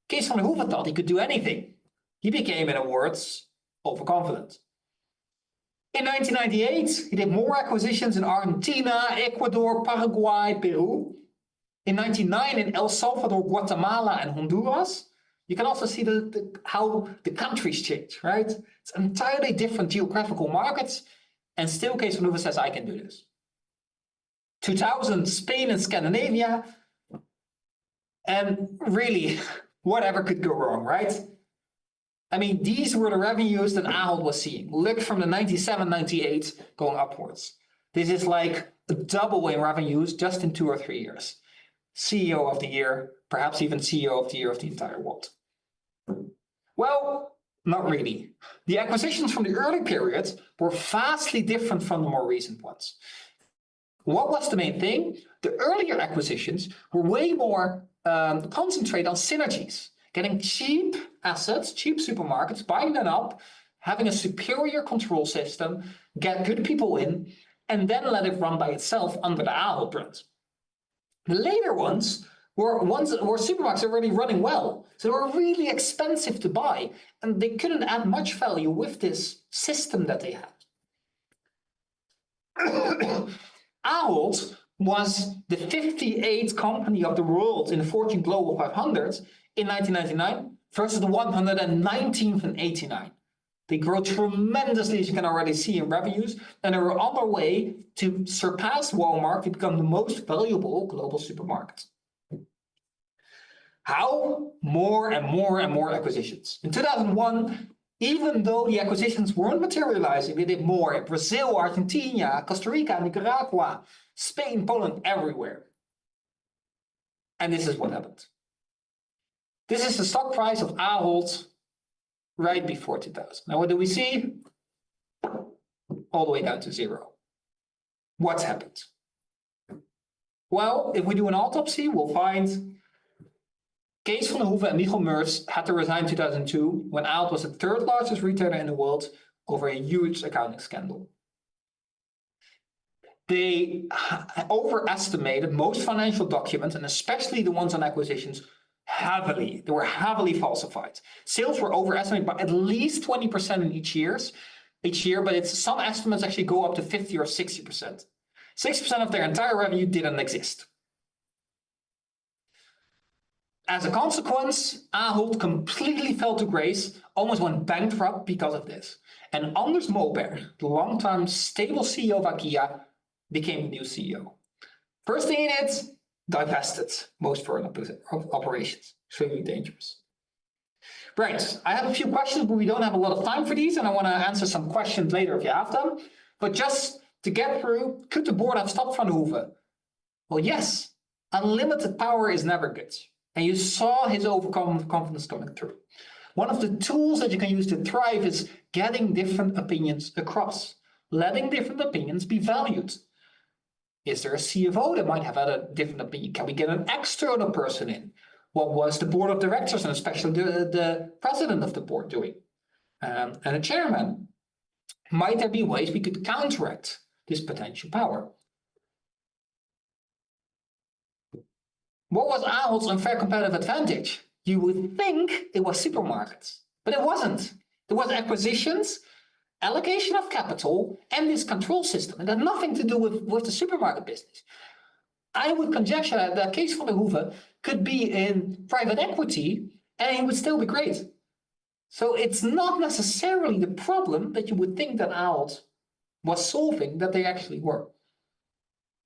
Kees van der Hoeven thought he could do anything. He became, in other words, overconfident. In 1998, he did more acquisitions in Argentina, Ecuador, Paraguay, Peru. In 1999, in El Salvador, Guatemala, and Honduras. You can also see how the countries change, right? It's entirely different geographical markets, and still Kees van der Hoeven says, I can do this. 2000, Spain and Scandinavia, and really, whatever could go wrong, right? I mean, these were the revenues that Ahold was seeing. Look from the 97, 98 going upwards. This is like a double in revenues just in 2 or 3 years. CEO of the year, perhaps even CEO of the year of the entire world. Well, not really. The acquisitions from the early periods were vastly different from the more recent ones. What was the main thing? The earlier acquisitions were way more concentrated on synergies, getting cheap assets, cheap supermarkets, buying them up, having a superior control system, get good people in, and then let it run by itself under the Ahold brand. The later ones were supermarkets already running well. So they were really expensive to buy, and they couldn't add much value with this system that they had. Ahold was the 58th company of the world in the Fortune Global 500 in 1999 versus the 119th in 89. They grow tremendously, as you can already see in revenues, and are on their way to surpass Walmart to become the most valuable global supermarket. How? More and more and more acquisitions. In 2001, even though the acquisitions weren't materializing, they did more in Brazil, Argentina, Costa Rica, Nicaragua, Spain, Poland, everywhere. And this is what happened. This is the stock price of Ahold right before 2000. Now, what do we see? All the way down to zero. What's happened? Well, if we do an autopsy, we'll find Kees van der Hoeven and Michiel Meurs had to resign in 2002 when Ahold was the 3rd largest retailer in the world over a huge accounting scandal. They overestimated most financial documents, and especially the ones on acquisitions, heavily. They were heavily falsified. Sales were overestimated by at least 20% in each year, but some estimates actually go up to 50 or 60%. 60% of their entire revenue didn't exist. As a consequence, Ahold completely fell to grace, almost went bankrupt because of this. And Anders Moberg, the long-time stable CEO of IKEA, became the new CEO. First thing he did, divested most foreign operations. Extremely dangerous. Right, I have a few questions, but we don't have a lot of time for these, and I want to answer some questions later if you have them. But just to get through, could the board have stopped Van der Hoeven? Well, yes. Unlimited power is never good. And you saw his overconfidence coming through. One of the tools that you can use to thrive is getting different opinions across, letting different opinions be valued. Is there a CFO that might have had a different opinion? Can we get an external person in? What was the board of directors and especially the president of the board doing? And a chairman? Might there be ways we could counteract this potential power? What was Ahold unfair competitive advantage? You would think it was supermarkets, but it wasn't. It was acquisitions, allocation of capital, and this control system. It had nothing to do with the supermarket business. I would conjecture that Kees van der Hoeven could be in private equity and it would still be great. So it's not necessarily the problem that you would think that Ahold was solving that they actually were.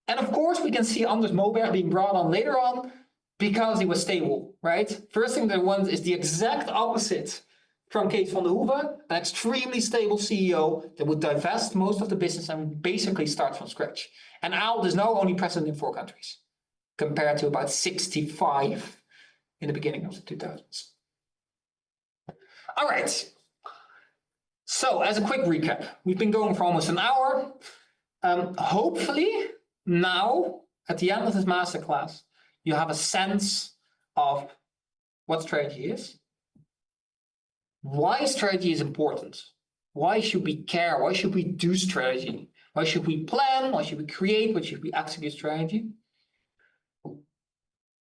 And of course, we can see Anders Moberg being brought on later on because he was stable, right? First thing they want is the exact opposite from Kees van der Hoeven, an extremely stable CEO that would divest most of the business and basically start from scratch. And Ahold is now only present in 4 countries, compared to about 65 in the beginning of the 2000s. All right. So as a quick recap, we've been going for almost an hour. Hopefully now, at the end of this masterclass, you have a sense of what strategy is, why strategy is important, why should we care, why should we do strategy, why should we plan, why should we create, why should we execute strategy,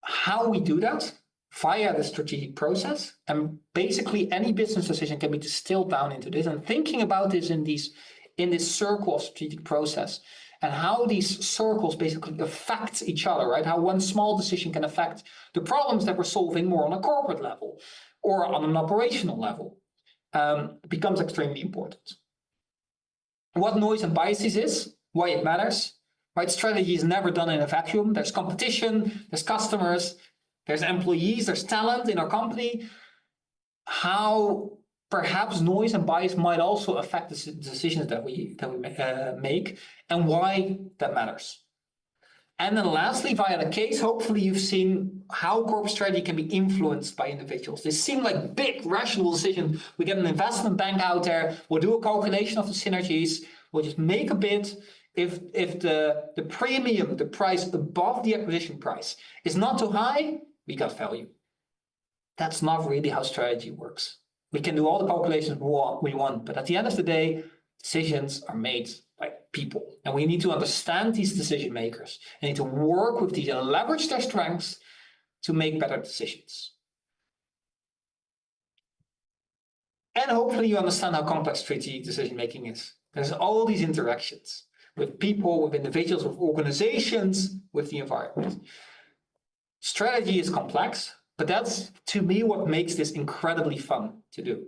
how we do that via the strategic process, and basically any business decision can be distilled down into this, and thinking about this in this circle of strategic process and how these circles basically affect each other, right? How one small decision can affect the problems that we're solving more on a corporate level or on an operational level becomes extremely important. What noise and biases is, why it matters, right? Strategy is never done in a vacuum. There's competition, there's customers, there's employees, there's talent in our company. How perhaps noise and bias might also affect the decisions that we make and why that matters. And then lastly, via the case, hopefully you've seen how corporate strategy can be influenced by individuals. They seem like big rational decisions. We get an investment bank out there, we'll do a calculation of the synergies, we'll just make a bid. If the premium, the price above the acquisition price is not too high, we got value. That's not really how strategy works. We can do all the calculations we want, but at the end of the day, decisions are made by people. And we need to understand these decision makers and need to work with these and leverage their strengths to make better decisions. And hopefully you understand how complex strategic decision making is. There's all these interactions with people, with individuals, with organizations, with the environment. Strategy is complex, but that's, to me, what makes this incredibly fun to do,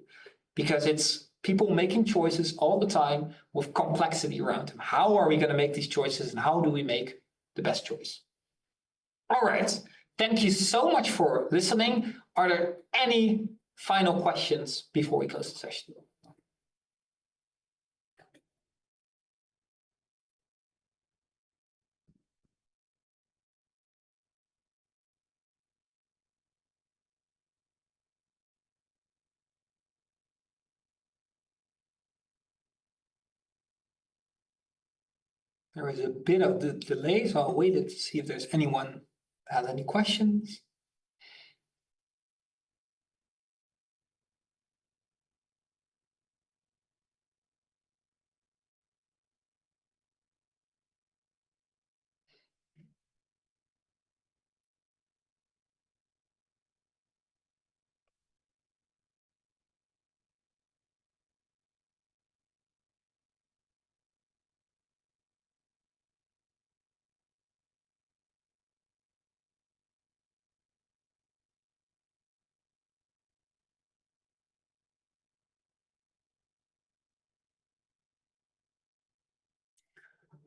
because it's people making choices all the time with complexity around them. How are we going to make these choices and how do we make the best choice? All right. Thank you so much for listening. Are there any final questions before we close the session? There is a bit of the delay, so I'll wait to see if there's anyone has any questions.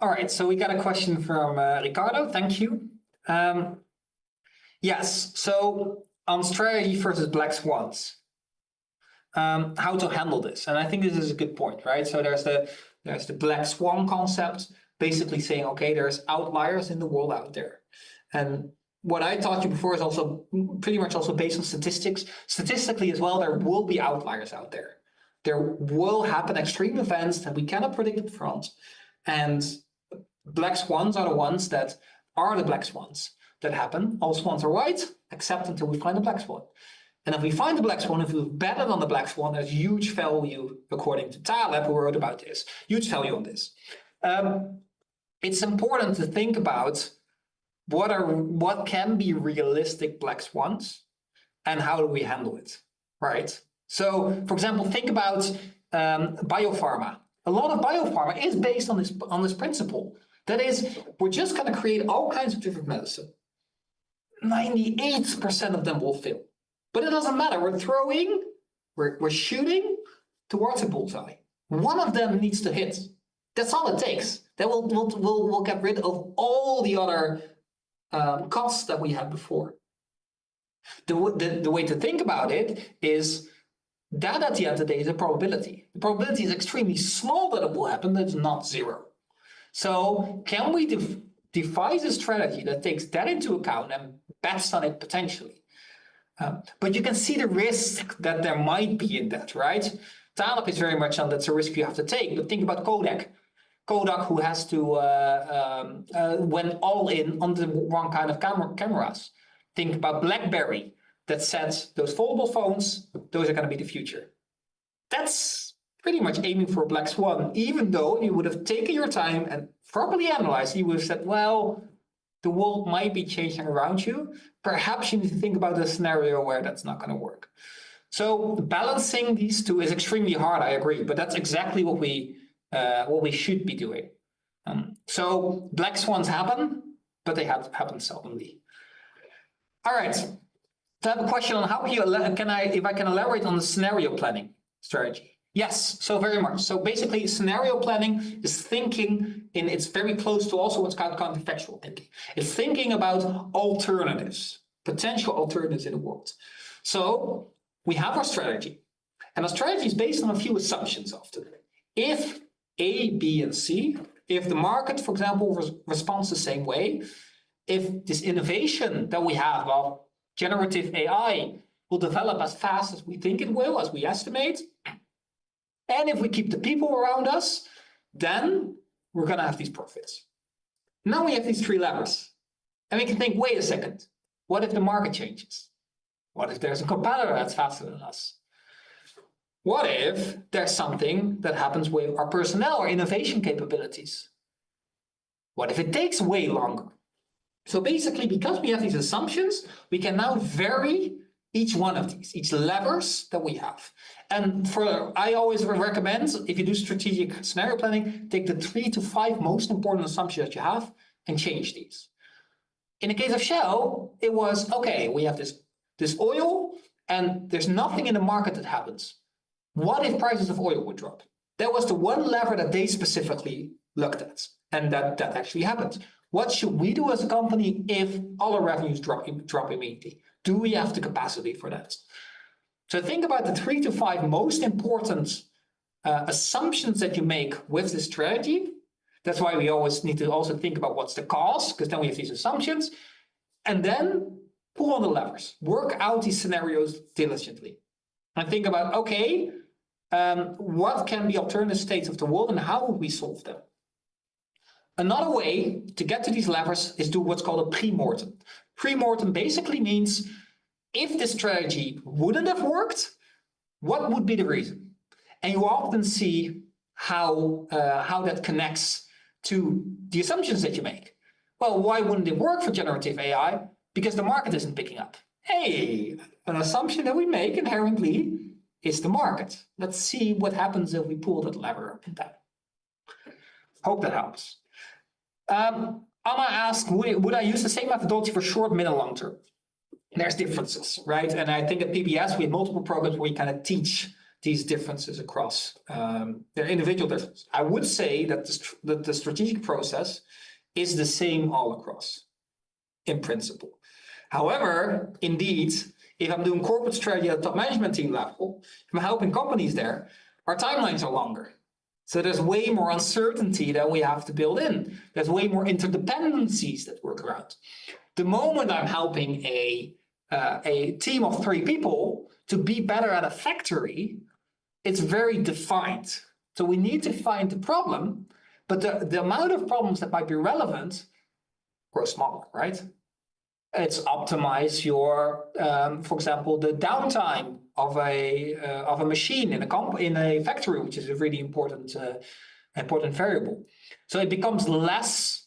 All right, so we got a question from Ricardo. Thank you. Yes, so on strategy versus black swans, how to handle this, and I think this is a good point, right? So there's the black swan concept, basically saying, okay, there's outliers in the world out there, and what I taught you before is also pretty much also based on statistics. Statistically as well, there will be outliers out there. There will happen extreme events that we cannot predict up front, and black swans are the ones that are the black swans that happen. All swans are white, except until we find a black swan. And if we find the black swan, if we bet on the black swan, there's huge value, according to Taleb, who wrote about this, huge value on this. It's important to think about what can be realistic black swans, and how do we handle it, right? So, for example, think about biopharma. A lot of biopharma is based on this principle. That is, we're just going to create all kinds of different medicine. 98% of them will fail, but it doesn't matter. We're shooting towards a bullseye. One of them needs to hit. That's all it takes. Then we'll get rid of all the other costs that we had before. The way to think about it is that at the end of the day is a probability. The probability is extremely small that it will happen, but it's not zero. So can we devise a strategy that takes that into account and bets on it potentially? But you can see the risk that there might be in that, right? Taleb is very much on that's a risk you have to take. But think about Kodak. Kodak, who has to went all in on the wrong kind of cameras. Think about BlackBerry that said those foldable phones, those are going to be the future. That's pretty much aiming for a black swan, even though you would have taken your time and properly analyzed, you would have said, well, the world might be changing around you. Perhaps you need to think about a scenario where that's not going to work. So balancing these two is extremely hard, I agree, but that's exactly what we should be doing. So black swans happen, but they happen seldomly. All right. So I have a question on how if I can elaborate on the scenario planning strategy. Yes, so very much. So basically, scenario planning is thinking it's very close to also what's called counterfactual thinking. It's thinking about alternatives, potential alternatives in the world. So we have our strategy, and our strategy is based on a few assumptions often. If A, B, and C, if the market, for example, responds the same way, if this innovation that we have of generative AI will develop as fast as we think it will, as we estimate, and if we keep the people around us, then we're going to have these profits. Now we have these three levers. And we can think, wait a second, what if the market changes? What if there's a competitor that's faster than us? What if there's something that happens with our personnel or innovation capabilities? What if it takes way longer? So basically, because we have these assumptions, we can now vary each one of these, each levers that we have. And I always recommend, if you do strategic scenario planning, take the 3 to 5 most important assumptions that you have and change these. In the case of Shell, it was, okay, we have this oil and there's nothing in the market that happens. What if prices of oil would drop? That was the one lever that they specifically looked at, and that actually happened. What should we do as a company if all our revenues drop immediately? Do we have the capacity for that? So think about the 3 to 5 most important assumptions that you make with this strategy. That's why we always need to also think about what's the cost, because then we have these assumptions. And then pull on the levers. Work out these scenarios diligently. And think about, okay, what can be alternative states of the world and how would we solve them? Another way to get to these levers is do what's called a pre-mortem. Pre-mortem basically means if this strategy wouldn't have worked, what would be the reason? And you often see how that connects to the assumptions that you make. Well, why wouldn't it work for generative AI? Because the market isn't picking up. Hey, an assumption that we make inherently is the market. Let's see what happens if we pull that lever up and down. Hope that helps. Anna asked, would I use the same methodology for short, mid, and long term? There's differences, right? And I think at PBS, we have multiple programs where we kind of teach these differences across their individual differences. I would say that the strategic process is the same all across, in principle. However, indeed, if I'm doing corporate strategy at the top management team level, if I'm helping companies there, our timelines are longer. So there's way more uncertainty that we have to build in. There's way more interdependencies that work around. The moment I'm helping a team of 3 people to be better at a factory, it's very defined. So we need to find the problem, but the amount of problems that might be relevant grows smaller, right? It's optimize your, for example, the downtime of a machine in a factory, which is a really important variable. So it becomes less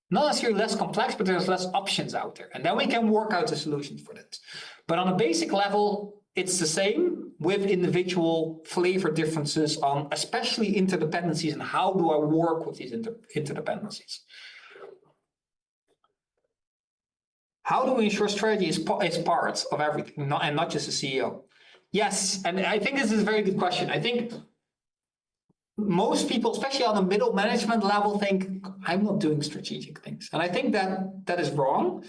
Not necessarily less complex, but there's less options out there. And then we can work out the solutions for that. But on a basic level, it's the same with individual flavor differences on especially interdependencies and how do I work with these interdependencies. How do we ensure strategy is part of everything and not just a CEO? Yes, and I think this is a very good question. I think most people, especially on the middle management level, think I'm not doing strategic things. And I think that is wrong.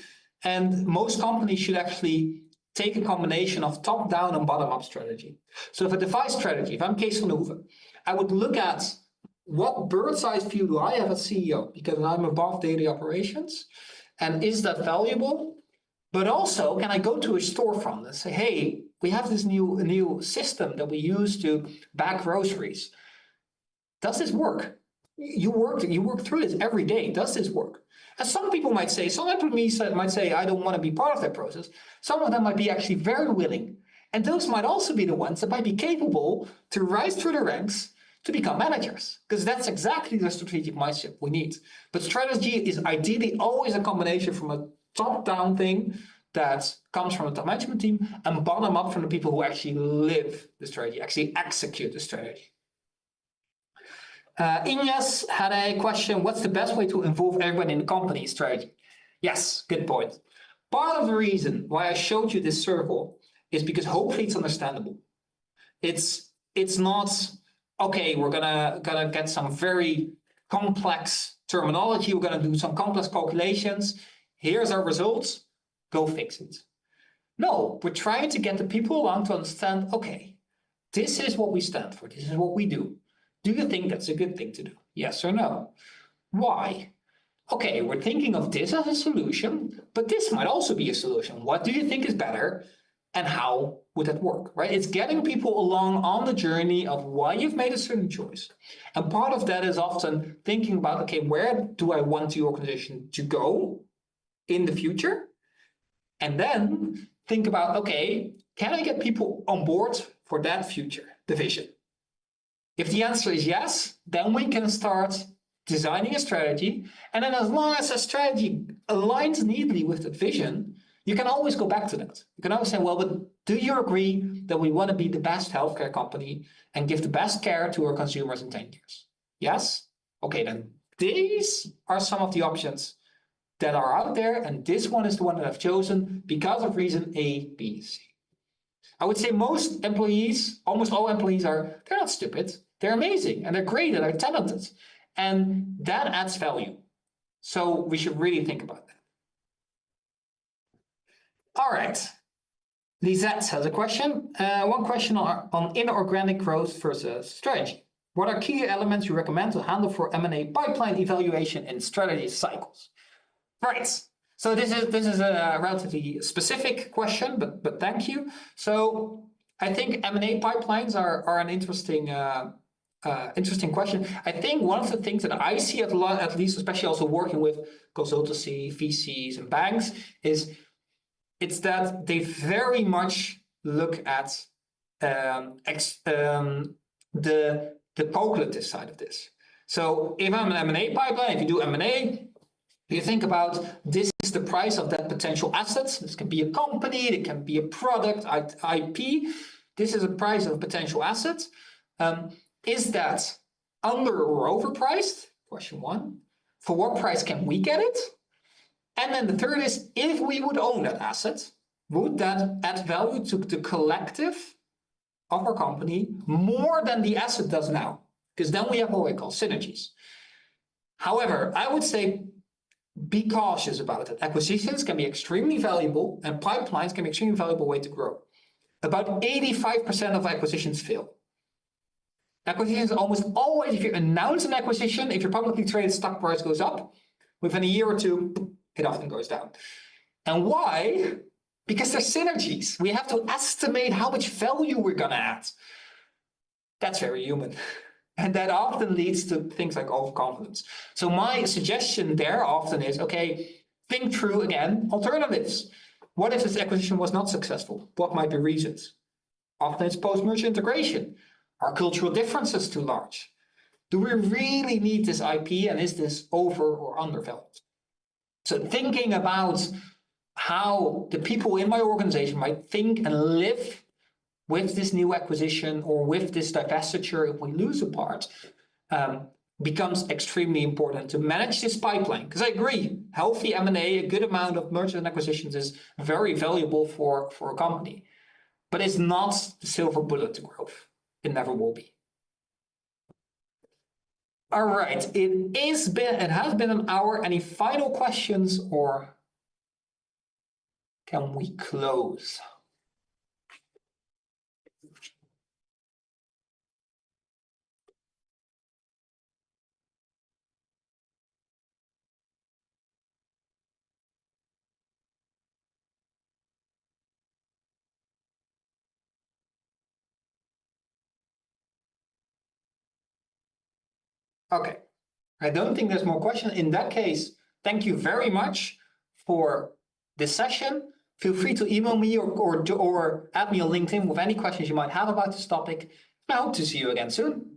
And most companies should actually take a combination of top-down and bottom-up strategy. So if a device strategy, if I'm Kees van Hoeven, I would look at what bird's eye view do I have as CEO, because I'm above daily operations, and is that valuable? But also, can I go to a storefront and say, hey, we have this new system that we use to bag groceries. Does this work? You work through this every day. Does this work? And some people might say, some employees might say, I don't want to be part of that process. Some of them might be actually very willing. And those might also be the ones that might be capable to rise through the ranks to become managers, because that's exactly the strategic mindset we need. But strategy is ideally always a combination from a top-down thing that comes from the top management team and bottom-up from the people who actually live the strategy, actually execute the strategy. Ines had a question, what's the best way to involve everyone in the company strategy? Yes, good point. Part of the reason why I showed you this circle is because hopefully it's understandable. It's not, okay, we're gonna get some very complex terminology, we're gonna do some complex calculations, here's our results, go fix it. No, we're trying to get the people along to understand, okay, this is what we stand for, this is what we do. Do you think that's a good thing to do? Yes or no? Why? Okay, we're thinking of this as a solution, but this might also be a solution. What do you think is better and how would that work, right? It's getting people along on the journey of why you've made a certain choice. And part of that is often thinking about, okay, where do I want the organization to go in the future? And then think about, okay, can I get people on board for that future, the vision? If the answer is yes, then we can start designing a strategy. And then as long as a strategy aligns neatly with the vision, you can always go back to that. You can always say, well, but do you agree that we want to be the best healthcare company and give the best care to our consumers in 10 years? Yes? Okay, then these are some of the options that are out there. And this one is the one that I've chosen because of reason A, B, C. I would say most employees, almost all employees they're not stupid. They're amazing and they're great and they're talented. And that adds value. So we should really think about that. All right. Lisette has a question. One question on inorganic growth versus strategy. What are key elements you recommend to handle for M&A pipeline evaluation in strategy cycles? Right. So this is a relatively specific question, but thank you. So I think M&A pipelines are an interesting question. I think one of the things that I see at least, especially also working with consultancy, VCs, and banks, is it's that they very much look at the calculative side of this. So if I'm an M&A pipeline, if you do M&A, you think about this is the price of that potential asset. This can be a company, it can be a product, IP. This is a price of a potential asset. Is that under or overpriced? Question one. For what price can we get it? And then the third is, if we would own that asset, would that add value to the collective of our company more than the asset does now? Because then we have what we call synergies. However, I would say be cautious about it. Acquisitions can be extremely valuable and pipelines can be an extremely valuable way to grow. About 85% of acquisitions fail. Acquisitions almost always, if you announce an acquisition, if your publicly traded stock price goes up, within a year or two, it often goes down. And why? Because there's synergies. We have to estimate how much value we're going to add. That's very human. And that often leads to things like overconfidence. So my suggestion there often is, okay, think through again alternatives. What if this acquisition was not successful? What might be reasons? Often it's post-merger integration. Are cultural differences too large? Do we really need this IP and is this over or undervalued? So thinking about how the people in my organization might think and live with this new acquisition or with this divestiture if we lose a part, becomes extremely important to manage this pipeline. Because I agree, healthy M&A, a good amount of mergers and acquisitions is very valuable for a company. But it's not the silver bullet to growth. It never will be. All right, it has been an hour. Any final questions, or can we close? Okay, I don't think there's more questions. In that case, thank you very much for this session. Feel free to email me or add me on LinkedIn with any questions you might have about this topic. I hope to see you again soon.